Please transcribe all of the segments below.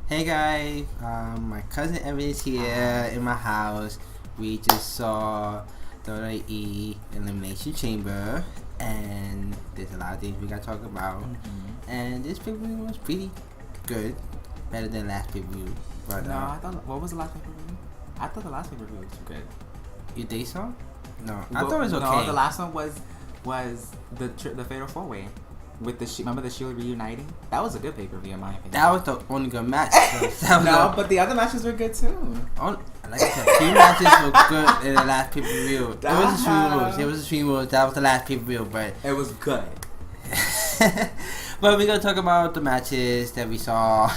Hey guys, my cousin Evan is here in my house. We just saw WWE Elimination Chamber, and there's a lot of things we gotta talk about. And this pay-per-view was pretty good, better than last pay-per-view. But no, I thought. What was the last pay-per-view? I thought the last pay-per-view was good. You think so? No, I thought it was okay. No, the last one was the Fatal 4-Way. With the remember the Shield reuniting? That was a good pay-per-view in my opinion. That was the only good match. But the other matches were good too. Like I said, 3 matches were good in the last pay-per-view. It was the Stream Rules. It was the Stream Rules. That was the last pay-per-view, but it was good. But we're gonna talk about the matches that we saw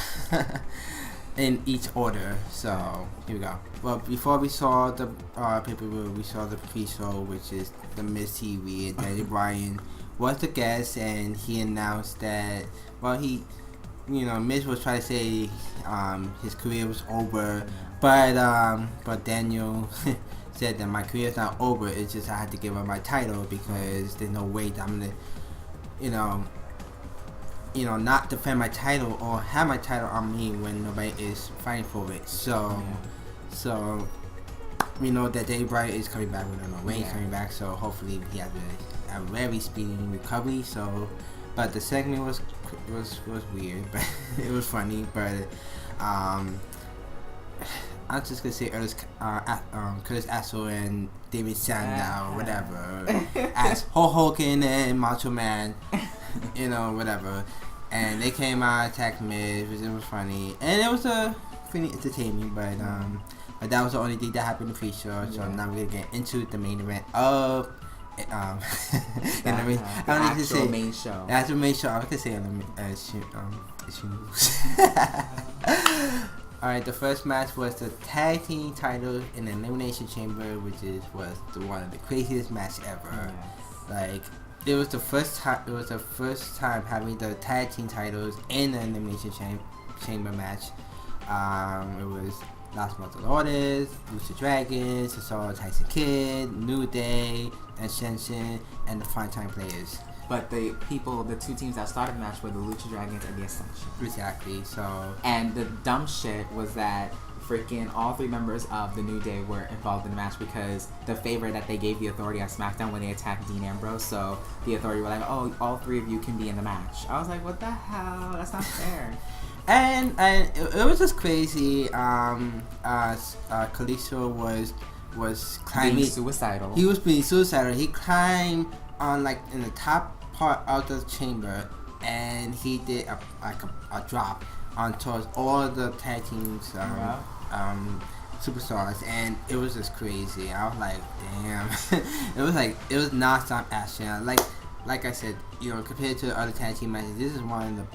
in each order. So here we go. Well, before we saw the pay-per-view, we saw the pre-show, which is the Miz TV, and Daniel Bryan was the guest, and he announced that, well, Miz was trying to say his career was over, but Daniel said that my career is not over. It's just I had to give up my title because there's no way that I'm gonna, not defend my title or have my title on me when nobody is fighting for it. So we know that Daniel Bryan is coming back. We don't know when he's coming back. So hopefully he has a very speedy recovery. So, but the segment was weird, but it was funny. But I'm just gonna say Curtis Axel and David Sandow, whatever, as Hulk Hogan and Macho Man, whatever. And they came out, attacked Miz, which it was funny, and it was pretty entertaining. But that was the only thing that happened in the pre-show. So now we're gonna get into the main event of. I don't need to say main show. That's the main show. I was gonna say Alright, the first match was the tag team titles in the Elimination Chamber, which was one of the craziest match ever. Like it was the first time. It was the first time having the tag team titles in the Elimination Chamber match. It was Los Matadores, Lucha Dragons, Tyson Kidd, New Day, Ascension, and the Fine Time Players. But the two teams that started the match were the Lucha Dragons and the Ascension. Exactly. So. And the dumb shit was that freaking all 3 members of the New Day were involved in the match because the favor that they gave the Authority on SmackDown when they attacked Dean Ambrose. So the Authority were like, "Oh, all 3 of you can be in the match." I was like, "What the hell? That's not fair." And it was just crazy. Kalisto was climbing. Being suicidal. He was being suicidal. He climbed on in the top part of the chamber, and he did a drop on towards all the tag teams superstars, and it was just crazy. I was like, damn. it was non-stop action. Like I said, compared to the other tag team matches, this is one of the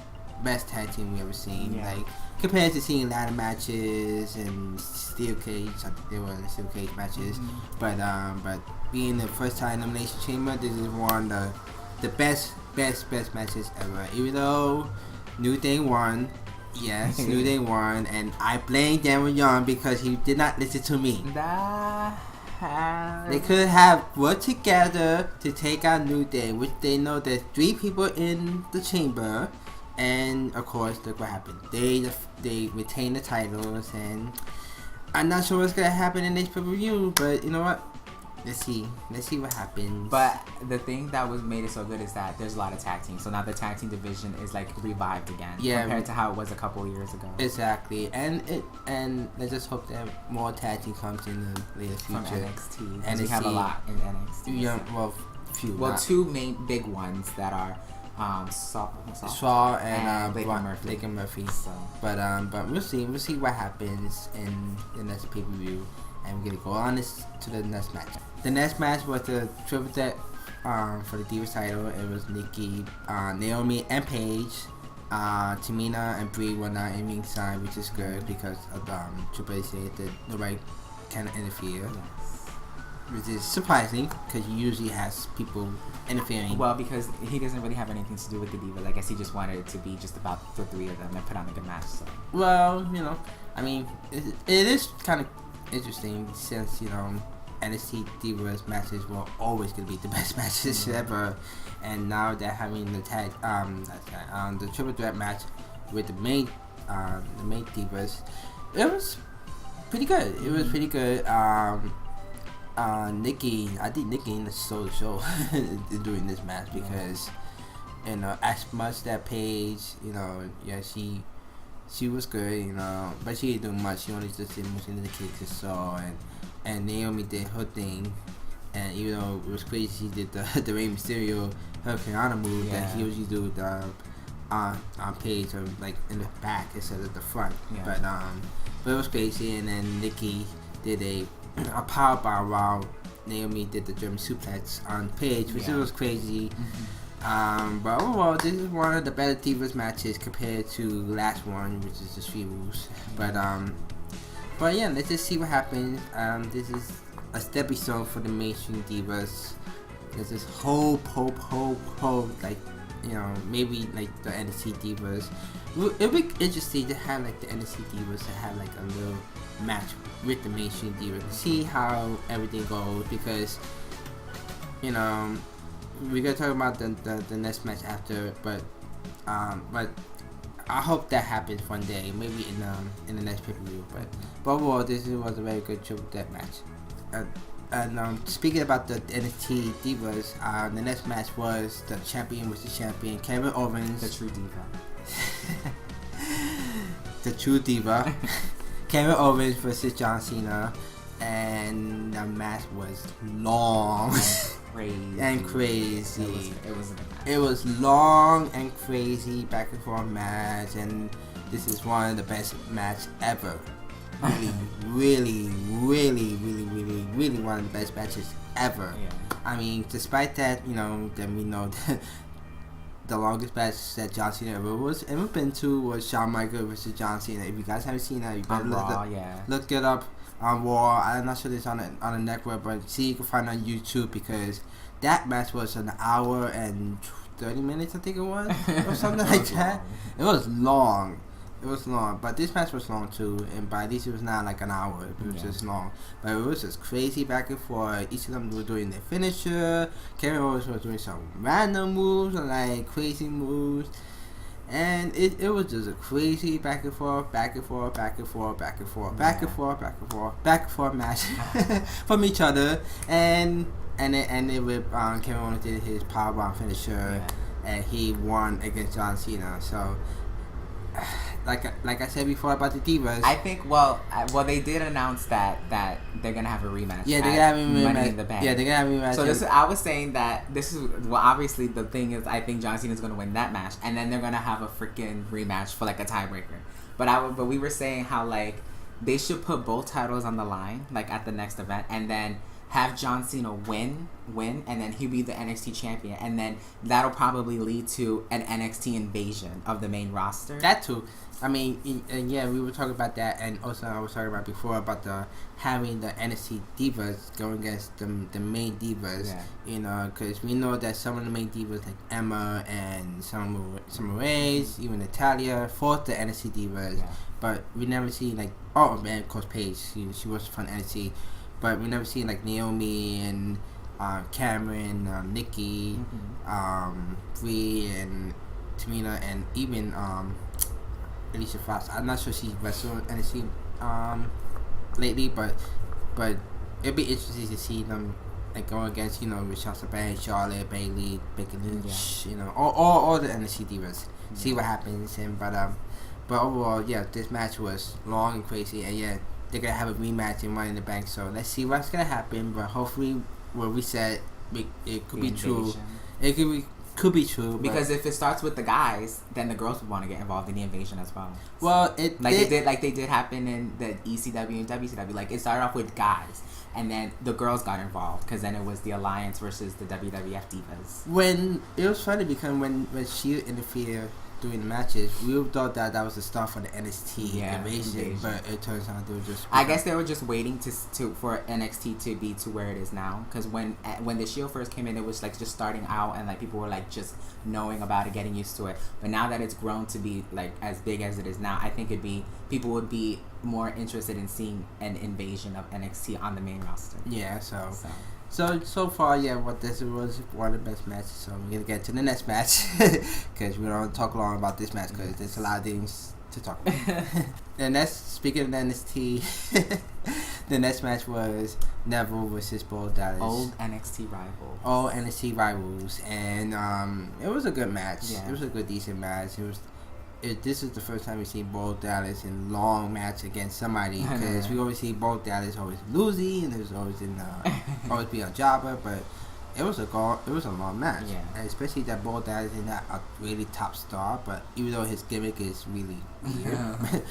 best tag team we ever seen. Yeah. Like compared to seeing ladder matches and steel cage, I think they were in the steel cage matches. But being the first time Elimination Chamber, this is one of the best matches ever. Even though New Day won, yes, New Day won, and I blame Daniel Young because he did not listen to me. They could have worked together to take out New Day, which they know there's 3 people in the chamber. And of course, look what happened. They retained the titles, and I'm not sure what's gonna happen in this pay-per-view. But you know what? Let's see what happens. But the thing that made it so good is that there's a lot of tag teams. So now the tag team division is revived again. Yeah, compared to how it was a couple of years ago. Exactly, and let's just hope that more tag team comes in the later future. From NXT, and we have a lot in NXT. Yeah, well, few. Well, 2 main big ones that are. Saw and Blake and Murphy. So. But we'll see what happens in the next pay-per-view, and we're gonna go on to the next match. The next match was the triple threat for the Divas title. It was Nikki, Naomi, and Paige. Tamina and Brie were not in ringside, which is good because of Triple H said that nobody can interfere. Yes. Which is surprising because he usually has people interfering. Well, because he doesn't really have anything to do with the Divas. I guess he just wanted it to be just about the 3 of them and put on a good match. So. Well, I mean, it is kind of interesting since NXT Divas matches were always going to be the best matches ever, and now they're having the the triple threat match with the main the main divas. It was pretty good. It was pretty good. Nikki, I think Nikki stole the show during this match because, you know, as much that Paige, you know, yeah, she was good, you know, but she didn't do much. She only just did most of the kicks and so, and Naomi did her thing, and even though it was crazy, she did the Rey Mysterio Hurricane move that he usually do with on Paige, or like in the back instead of the front. But it was crazy, and then Nikki did a powerbomb while Naomi did the German suplex on Paige, which was crazy. But overall, this is one of the better Divas matches compared to the last one, which is the Street Rules. But yeah, let's just see what happens. This is a stepping stone for the mainstream Divas. There's this hope, like, you know, maybe like the NXT Divas. It'd be interesting to have like the NXT Divas to have like a little match with the mainstream Divas to see how everything goes, because, you know, we're gonna talk about the next match after, but I hope that happens one day, maybe in the next pay-per-view. But overall, this was a very good triple threat match. And speaking about the NXT Divas, the next match was the champion versus champion, Kevin Owens, the true diva. the true diva, Kevin Owens versus John Cena, and the match was long. And crazy. It was long and crazy, back and forth match, and this is one of the best match ever. Really one of the best matches ever. I mean, despite that, you know, that we know that the longest match that John Cena ever been to was Shawn Michaels versus John Cena. If you guys haven't seen that, you better look it up on Raw. I'm not sure it's on the network, but see, you can find it on YouTube, because that match was an hour and 30 minutes, I think it was, or something like that. It was long. But this match was long too, and by least it was not like an hour. It was just long, but it was just crazy back and forth. Each of them were doing their finisher. Kevin Owens was doing some random moves, like crazy moves, and it was just a crazy back and forth match from each other, and it with Kevin Owens did his powerbomb finisher, and he won against John Cena. So, like I said before about the Divas, I think they did announce that they're gonna have a rematch. Yeah, they're gonna have a rematch. Money in the Bank. Yeah, they're gonna have a rematch. So I was saying that this is, well, obviously the thing is, I think John Cena's gonna win that match, and then they're gonna have a freaking rematch for like a tiebreaker. But we were saying how like they should put both titles on the line, like at the next event, and then have John Cena win, and then he'll be the NXT champion, and then that'll probably lead to an NXT invasion of the main roster. That too. I mean, and yeah, we were talking about that, and also I was talking about before about having the NXT Divas going against the main Divas, you know, because we know that some of the main Divas like Emma and some Rays, even Natalia, fought the NXT Divas, but we never see like, oh man, of course Paige, she was from NXT, but we never see like Naomi and Cameron, Nikki, Brie and Tamina, and even Alicia Fox. I'm not sure she's wrestled NXT lately, but it'd be interesting to see them like go against, you know, Rachel Banks, Charlotte, Bayley, Becky Lynch, you know, all the NXT Divas. See what happens, and but overall, yeah, this match was long and crazy, and yeah, they're gonna have a rematch in Money in the Bank. So let's see what's gonna happen, but hopefully what we said, it could be true. It could be true, because if it starts with the guys, then the girls would want to get involved in the invasion as well. Well, they did happen in the ECW and WCW. Like, it started off with guys, and then the girls got involved, because then it was the Alliance versus the WWF Divas. When it was funny, because when she interfered during the matches, we thought that was the start for the NXT invasion, but it turns out they were just. I guess they were just waiting for NXT to be to where it is now. Because when the Shield first came in, it was like just starting out, and like people were like just knowing about it, getting used to it. But now that it's grown to be like as big as it is now, I think people would be more interested in seeing an invasion of NXT on the main roster. Yeah. So far, yeah, this was one of the best matches. So we're gonna get to the next match, because we don't talk long about this match, because there's a lot of things to talk about. And that's speaking of NXT. The next match was Neville versus Bo Dallas. Old NXT rivals. All NXT rivals, and it was a good match. Yeah. It was a good, decent match. This is the first time we've seen Bo Dallas in long match against somebody, because we always see Bo Dallas always losing, and there's always always be a jobber, but it was a long match. Yeah. And especially that Bo Dallas is not a really top star, but even though his gimmick is really weird,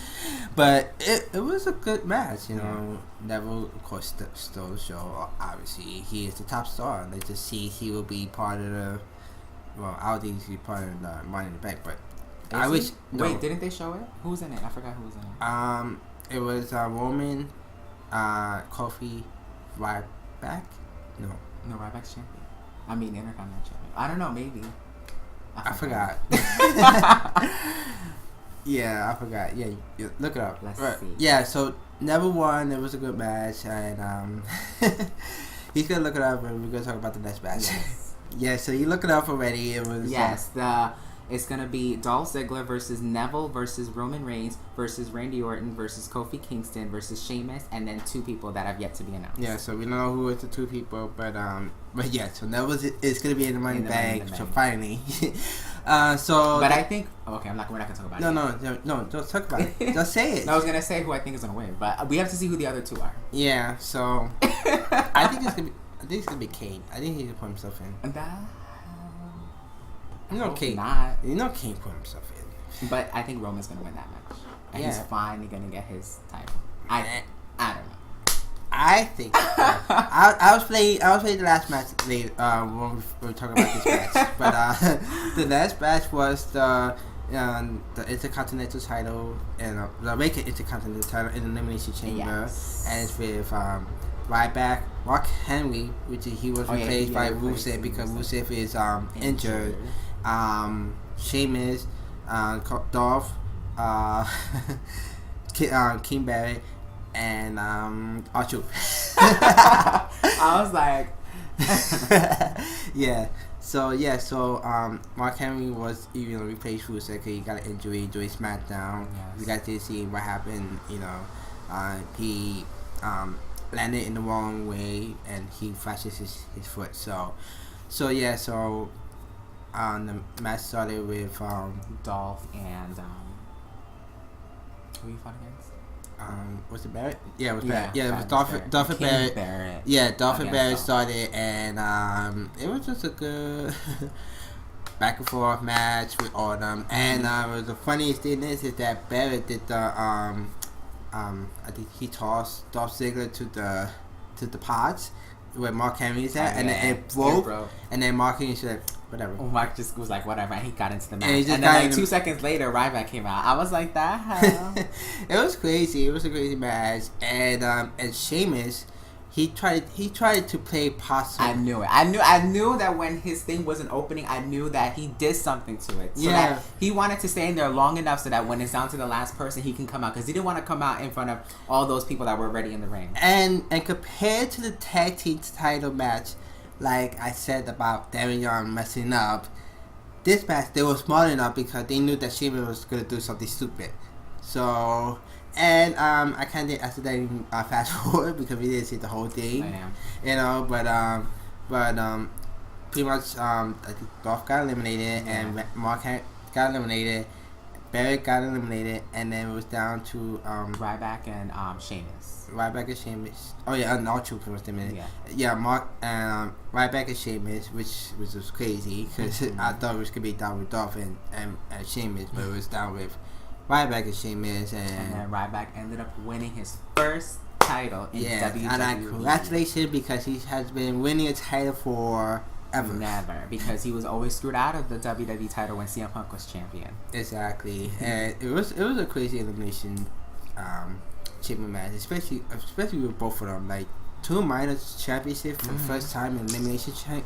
but it was a good match. You know, Neville of course stole the show. Obviously, he is the top star, and let's just see he will be part of the. Well, I don't think he'll be part of the Money in the Bank, but. Wait, didn't they show it? Who's in it? I forgot who was in it. It was Roman, Kofi, Ryback. No, Ryback's champion. I mean, Intercontinental champion. I don't know. Maybe. I forgot. Yeah, I forgot. Yeah, look it up. Let's see. Yeah, so Neville won. It was a good match, and he's gonna look it up, and we're gonna talk about the next match. Yes. Yeah, so you look it up already. It was It's going to be Dolph Ziggler versus Neville versus Roman Reigns versus Randy Orton versus Kofi Kingston versus Sheamus, and then 2 people that have yet to be announced. Yeah, so we don't know who is the 2 people, but yeah, so Neville is going to be in the Money in the Bank, so finally. But I think... Okay, we're not going to talk about it. No, don't talk about it. Just say it. No, I was going to say who I think is going to win, but we have to see who the other 2 are. Yeah, so... I think it's going to be Kane. I think he's going to put himself in. Kane put himself in. But I think Roman's gonna win that match, and he's finally gonna get his title. I don't know. I think I was playing the last match later when we were talking about this match, but the last match was the Intercontinental title and the vacant Intercontinental title in the Elimination Chamber, and it's with Ryback, Mark Henry, which he was replaced by Rusev because Rusev is injured. Sheamus, Dolph, King Barrett, and R-Truth. I was like, So Mark Henry was replaced Rusev because he got an injury during SmackDown. Yes. We got to see what happened. He landed in the wrong way and he fractures his foot. So the match started with Dolph and who you fought against? Was it Barrett? Yeah, it was Barrett. Yeah, it was Dolph and Barrett. Yeah, Dolph and Barrett started, and it was just a good back and forth match with all of them. And the funniest thing is that Barrett did the I think he tossed Dolph Ziggler to the pods where Mark Henry's at, and then it broke, and then Mark Henry said, whatever. Mark just was like, whatever, and he got into the match. And then 2 seconds later, Ryback came out. I was like, that hell? It was crazy. It was a crazy match. And Sheamus, he tried to play possum. I knew it. I knew that when his thing wasn't opening, I knew that he did something to it. So that he wanted to stay in there long enough so that when it's down to the last person, he can come out. Because he didn't want to come out in front of all those people that were already in the ring. And compared to the tag team title match, like I said about Darren Young messing up, this match, they were smart enough because they knew that Sheamus was going to do something stupid. So... And I kind of accidentally fast forward because we didn't see the whole thing, but pretty much I think Dolph got eliminated and Mark got eliminated, Barrett got eliminated, and then it was down to Ryback and Sheamus. Ryback and Sheamus. Oh yeah, and R-Truth was eliminated. Yeah, Mark and Ryback and Sheamus, which was just crazy because I thought it was gonna be down with Dolph and Sheamus, but it was down with Ryback and Sheamus, and then Ryback ended up winning his first title in WWE. And congratulations, because he has been winning a title for ever. Never, because he was always screwed out of the WWE title when CM Punk was champion. Exactly, and it was a crazy elimination chamber match, especially with both of them. Like 2 minor championships for the first time in Elimination Chamber.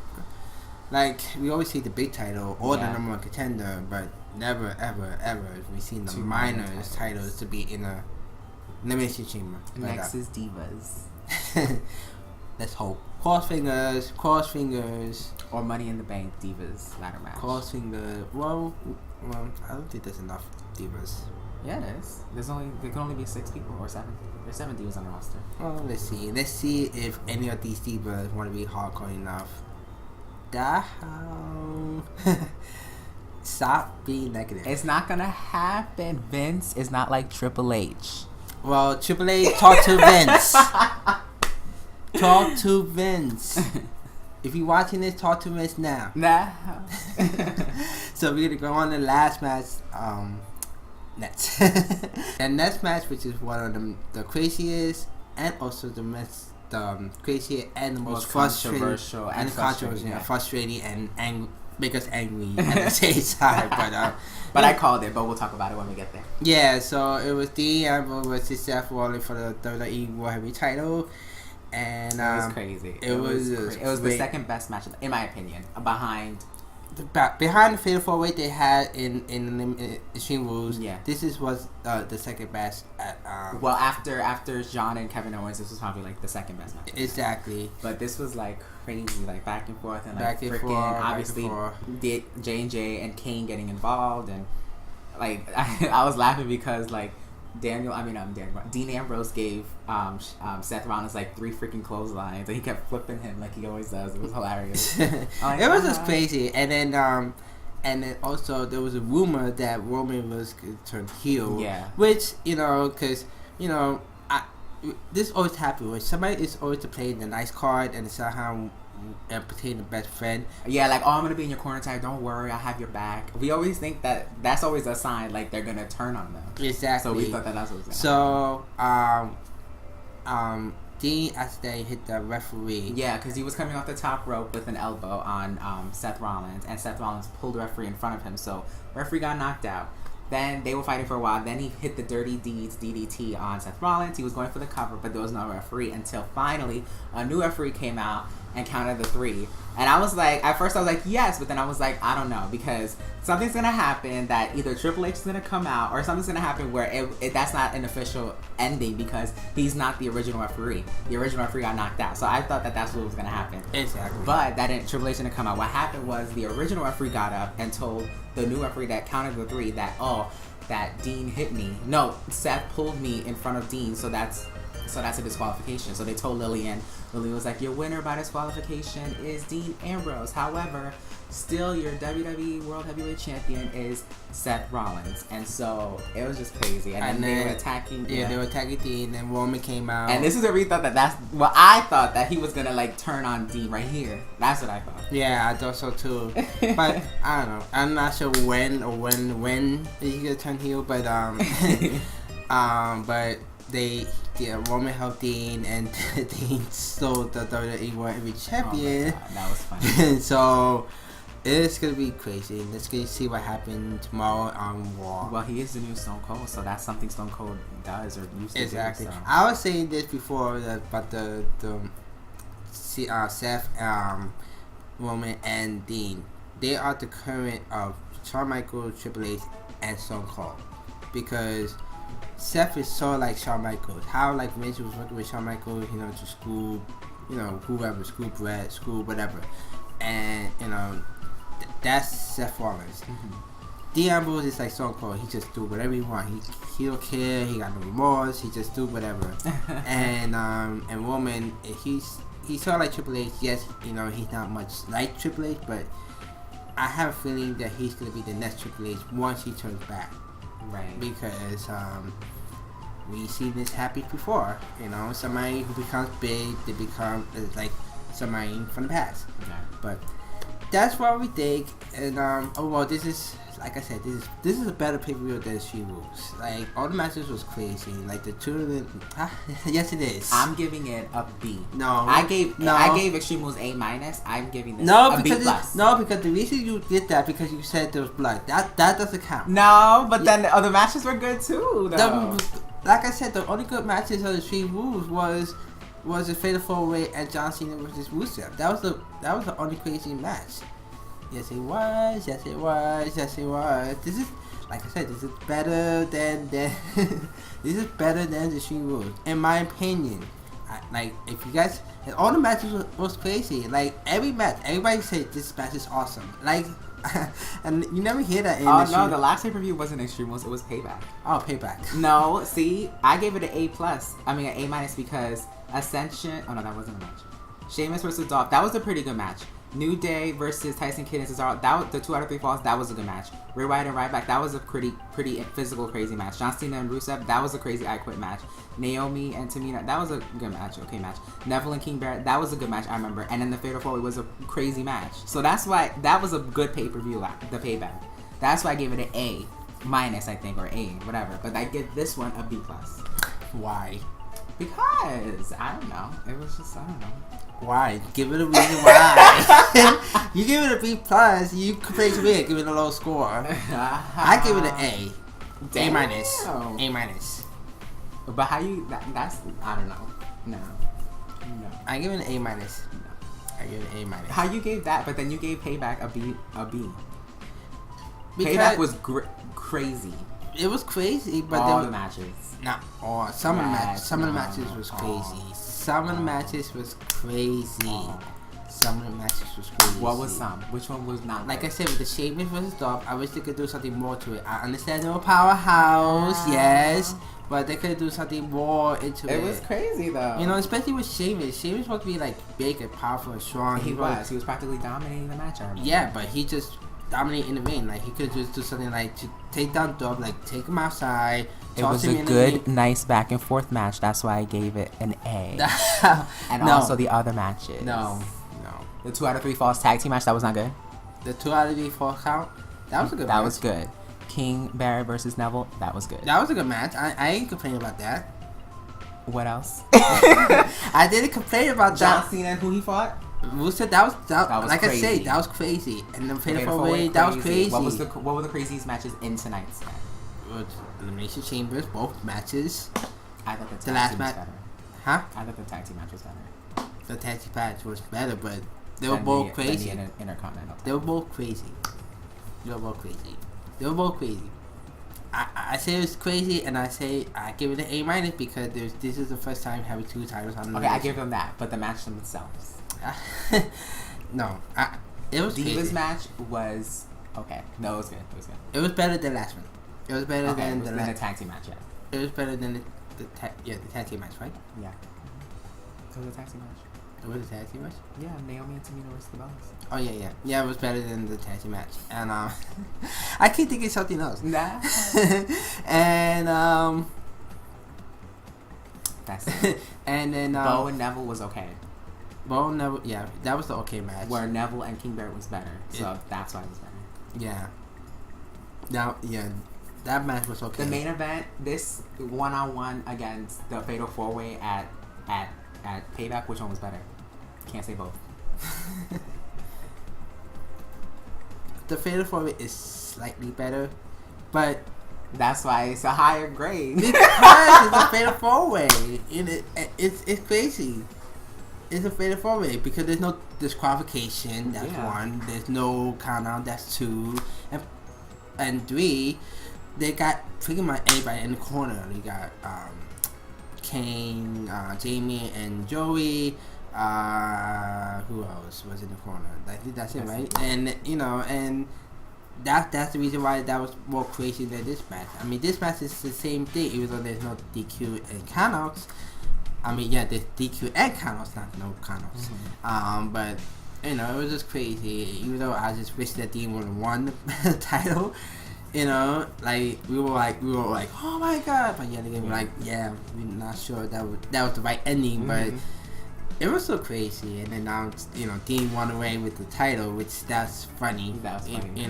Like we always see the big title or the number 1 contender, but never, ever, ever have we seen the minor titles to be in a Elimination Chamber. Next is Divas. Let's hope. Cross fingers. Or Money in the Bank Divas ladder match. Cross fingers. Well, I don't think there's enough Divas. Yeah, it is. There can only be 6 people or 7. There's 7 divas on the roster. Well, let's see. Let's see if any of these divas want to be hardcore enough. Stop being negative. It's not gonna happen. Vince is not like Triple H. Well, Triple H, talk to Vince. Talk to Vince. If you're watching this, talk to Vince now. Nah. So we're gonna go on the last match. Next. The next match, which is one of the craziest and also the craziest and the most controversial and frustrating and make us angry at the same time. But I called it. But we'll talk about it when we get there. Yeah. So it was Dean Ambrose versus Seth Rollins for the WWE World Heavyweight Title. And it was crazy. It was the second best match in my opinion, behind the Fatal 4-Way they had in Extreme Rules. Yeah, this was the second best. Well, after John and Kevin Owens, this was probably like the second best match. Exactly. But this was like crazy, like back and forth, and like obviously did J&J and Kane getting involved, and like I was laughing because like Dean Ambrose gave Seth Rollins like 3 freaking clotheslines, and he kept flipping him like he always does. It was hilarious. Like, it was just crazy. And then also there was a rumor that Roman was going to turn heel. Yeah. Which because this always happens when somebody is always playing the nice card and somehow playing the best friend. Yeah, like, oh, I'm gonna be in your corner type. Don't worry, I have your back. We always think that's always a sign like they're gonna turn on them. Exactly. So we thought that's what was gonna happen. Dean accidentally hit the referee. Yeah, because he was coming off the top rope with an elbow on Seth Rollins, and Seth Rollins pulled the referee in front of him. So referee got knocked out. Then they were fighting for a while. Then he hit the Dirty Deeds DDT on Seth Rollins. He was going for the cover, but there was no referee until finally a new referee came out and counted the 3. And I was like, at first I was like, yes, but then I was like, I don't know, because something's going to happen that either Triple H is going to come out or something's going to happen where that's not an official ending because he's not the original referee. The original referee got knocked out. So I thought that's what was going to happen. Exactly. But Triple H didn't come out. What happened was the original referee got up and told the new referee that counted the 3 that, that Dean hit me. No, Seth pulled me in front of Dean, so that's a disqualification. So they told Lillian was like, your winner by disqualification is Dean Ambrose. However, still your WWE World Heavyweight Champion is Seth Rollins. And so it was just crazy. And then they were attacking. Yeah, they were attacking Dean. And Roman came out. And this is where we thought I thought that he was gonna like turn on Dean right here. That's what I thought. Yeah, I thought so too. But I don't know. I'm not sure when he's gonna turn heel. But Roman helped Dean, and Dean stole the WWE World Heavyweight Champion. Oh, that was funny. So it's gonna be crazy. Let's see what happens tomorrow on Raw. Well, he is the new Stone Cold, so that's something Stone Cold does or used to do. Exactly. So. I was saying this before about the Seth, Roman, and Dean. They are the current of Shawn Michaels, Triple H, and Stone Cold, because Seth is so like Shawn Michaels. How like Vince was working with Shawn Michaels, to school, whoever, school Brett, school whatever, and that's Seth Rollins. Mm-hmm. Dean Ambrose is like Stone Cold. He just do whatever he want. He don't care. He got no remorse. He just do whatever. and Roman, he's sort of like Triple H. Yes, he's not much like Triple H, but I have a feeling that he's gonna be the next Triple H once he turns back. Right. Because we seen this happen before. Somebody who becomes big, they become like somebody from the past. Okay. But that's what we think. And this is, like I said, this is a better pay-per-view than Extreme Rules. Like, all the matches was crazy. Like the tournament, yes, it is. I'm giving it a B. No, I gave Extreme Rules A-. I'm giving this a B+. Because the reason you did that because you said there was blood. That doesn't count. No, but then the other matches were good too. Though. Like I said, the only good matches of the Extreme Rules was the Fatal 4-Way and John Cena versus Rusev. That was the only crazy match. Yes, it was. Yes, it was. Yes, it was. This is, like I said, this is better than this is better than the Extreme Rules, in my opinion. If you guys, and all the matches was crazy. Like every match, everybody said this match is awesome. Like And you never hear that in Oh the no, the last pay-per-view wasn't Extreme Rules, it was Payback. Oh, Payback. No, see, I gave it an A+. I mean, an A- because Ascension... Oh, no, that wasn't a match. Sheamus versus Dolph. That was a pretty good match. New Day versus Tyson Kidd and Cesaro. That was the 2 out of 3 falls. That was a good match. Ray Wyatt and Ryback. That was a pretty physical, crazy match. John Cena and Rusev. That was a crazy I Quit match. Naomi and Tamina. That was a good match. Okay match. Neville and King Barrett. That was a good match. I remember. And then the Fatal 4-Way was a crazy match. So that's why that was a good pay-per-view. The Payback. That's why I gave it an A-, I think, or A, whatever. But I give this one a B+. Why? Because I don't know. It was just I don't know. Why? Give it a reason why. You give it a B+. You complain to me. Give it a low score. I give it an A. Damn. A-. But how you? That's I don't know. No. I give it an A-. No. I give it an A-. How you gave that? But then you gave Payback a B. Because Payback was crazy. It was crazy, but all the matches. Not all. Some of the matches. Some of the matches was crazy. Some of the matches was crazy. Some of the matches was crazy. What was some? Which one was not? Like I said, with the Sheamus versus Dolph, I wish they could do something more to it. I understand they were powerhouse, yes, but they could do something more into it. It was crazy though. You know, especially with Sheamus. Sheamus supposed to be like big and powerful and strong. He was. He was practically dominating the match. Yeah, but he just dominated in the ring. Like he could just do something like to take down Dolph, like take him outside. It was a good, nice back and forth match. That's why I gave it an A. And also the other matches. No. The 2 out of 3 falls tag team match, that was not good. The 2 out of 3 fall count, that was a good match. That was good. King Barrett versus Neville, that was good. That was a good match. I ain't complaining about that. What else? I didn't complain about John that. Cena and who he fought? Rusev, that was like crazy. I say, that was crazy. And the Fatal 4-Way, that was crazy. What were the craziest matches in tonight's match? Elimination Chambers, both matches. I thought the last match was better. Huh? I thought the tag team match was better. The tag team match was better, but they were both crazy. Intercontinental. They were both crazy. I say it was crazy, and I say I give it an A- because this is the first time having 2 titles on the Okay, I give them that, but the match themselves. No, it was Divas crazy. match was okay. No, it was good. It was better than last one. It was better than the tag team match. Yeah. It was better than the tag team match, right? Yeah. It was a tag team match. It was a tag team match? Yeah, Naomi and Tamina versus the Bellas. Oh, yeah. Yeah, it was better than the tag team match. And, I keep thinking something else. Nah. And, that's it. And then, Bo and Neville was okay. Bo and Neville, yeah, that was the okay match. Where Neville and King Barrett was better. So that's why it was better. Yeah. Now, yeah, that match was okay. The main event, this one-on-one against the Fatal 4-Way at Payback, which one was better? Can't say both. The Fatal 4-Way is slightly better, but that's why it's a higher grade. Because it's a Fatal 4-Way. It's crazy. It's a Fatal 4-Way because there's no disqualification. That's 1. There's no count out. That's 2. And 3, they got pretty much everybody in the corner. They got Kane, Jamie, and Joey. Who else was in the corner? I think that's it, right? And and that's the reason why that was more crazy than this match. I mean, this match is the same thing, even though there's no DQ and countouts. I mean, yeah, there's DQ and countouts, not no countouts. Mm-hmm. But it was just crazy. Even though I just wish that Dean would have won the title. Like we were like, oh my god! But yeah, they were like, yeah, we're not sure that was the right ending, but it was so crazy. And then now, Dean won away with the title, which that's funny. That was funny.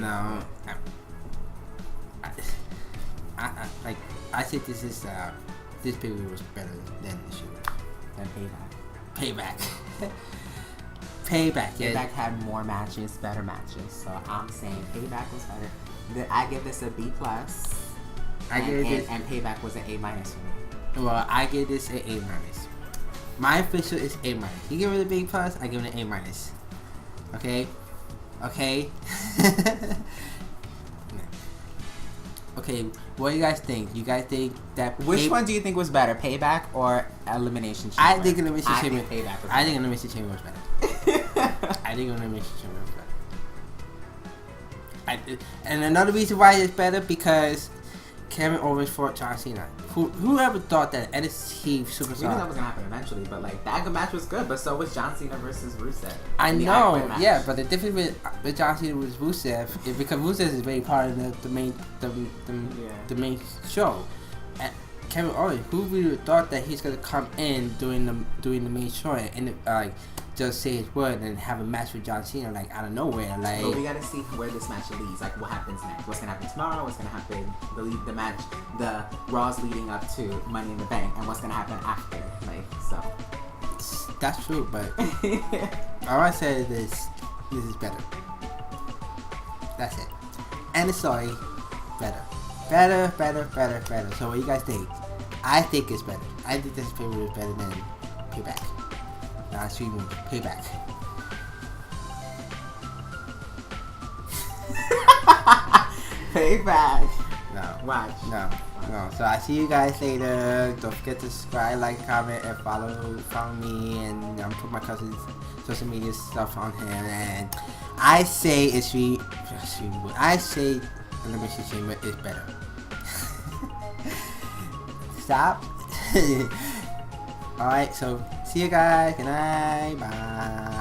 I think this pay-per-view was better than the show. Than Payback. Payback, yeah. Payback had more matches, better matches. So I'm saying Payback was better. I give this a B+. And Payback was an A- for me. Well, I give this an A-. My official is A-. You give it a B+, I give it an A-. Okay? Okay, what do you guys think? You guys think that... Which one do you think was better, Payback or Elimination Chamber? I think Elimination Chamber... Payback was better. I think Elimination Chamber was better. I think Elimination Chamber was better. And another reason why it's better because Kevin Owens fought John Cena. Whoever thought that NXT Superstar? We knew that was gonna happen eventually, but like that match was good. But so was John Cena versus Rusev. I know, yeah, but the difference with John Cena was Rusev is because Rusev is very part of the main show. And Kevin Owens, who really thought that he's gonna come in during the main show and just say his word and have a match with John Cena out of nowhere. But we gotta see where this match leads. Like what happens next? What's gonna happen tomorrow? What's gonna happen? The match, the Raws leading up to Money in the Bank, and what's gonna happen after? That's true, but all I said is this is better. That's it. And the story, better. So what do you guys think? I think it's better. I think this pay-per-view is better than Payback. Nah, sweet movie. Payback. Payback. No. Watch. No. So I see you guys later. Don't forget to subscribe, like, comment, and follow me, and put my cousin's social media stuff on here. And I say it's I say Elimination Chamber is better. Stop. Alright, so see you guys. Good night. Bye.